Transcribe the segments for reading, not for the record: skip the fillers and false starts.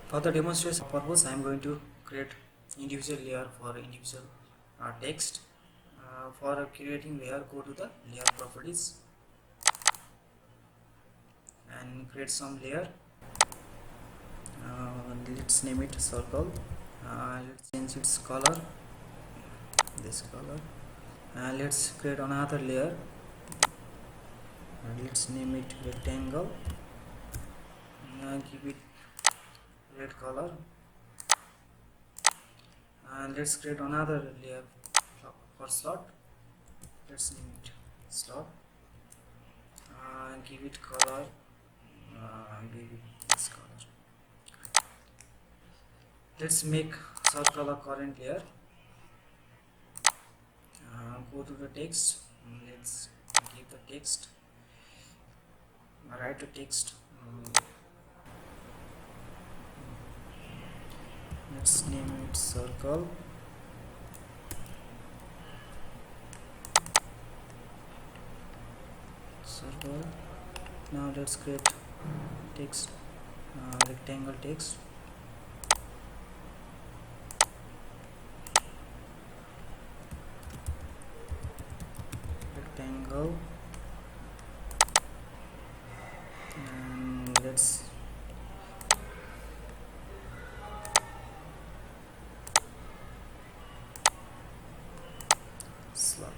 For the demonstration purpose, I am going to create individual layer for individual text. For creating layer, go to the layer properties and create some layer. Let's name it circle. Let's change its color, this color. Let's create another layer. Let's name it rectangle. Give it red color. And let's create another layer for slot. Let's name it slot. Give it color. Give it this color. Let's make circle a current layer. Go to the text. Let's give the text. Write the text. Let's name it circle. Circle. Now let's create text, rectangle text. Rectangle. And let's slot.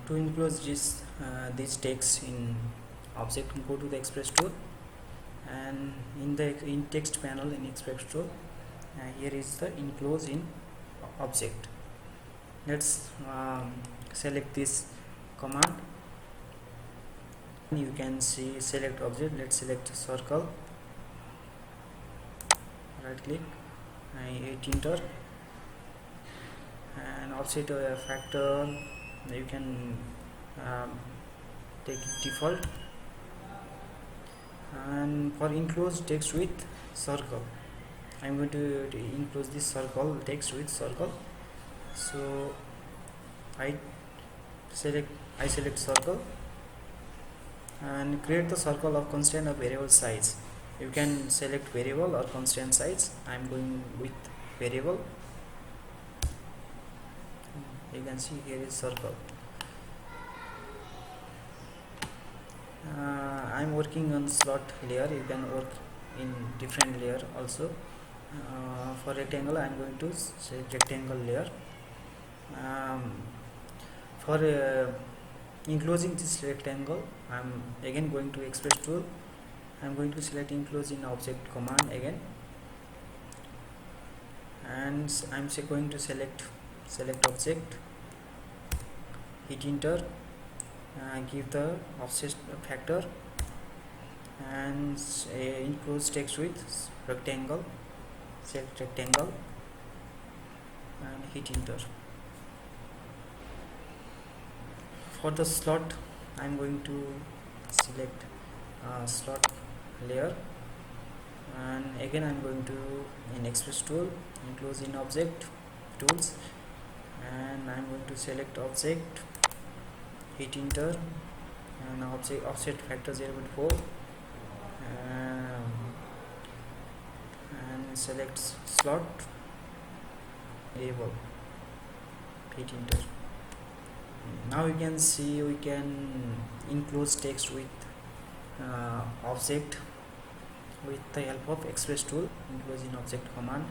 To enclose this text in object, go to the Express tool, and in text panel in Express tool, here is the enclose in object. Let's select this command. You can see select object. Let's select circle, right click, hit enter, and offset factor you can take default. And for enclosed text with circle, I'm going to enclose this circle text with circle. So I select circle and create the circle of constant or variable size. You can select variable or constant size. I'm going with variable. You can see here is circle. I'm working on slot layer. You can work in different layer also. For rectangle, I'm going to select rectangle layer. For enclosing this rectangle, I'm again going to Express tool. I'm going to select enclose in object command again, and I'm going to select object, hit enter, give the offset factor, and enclose text with rectangle. Select rectangle and hit enter. For the slot, I'm going to select slot layer, and again I'm going to in Express tool, enclose in object tools, and I'm going to select object, hit enter, and offset factor 0.4, and select slot label, hit enter. Now you can see we can enclose text with object with the help of Express tool, enclose in object command.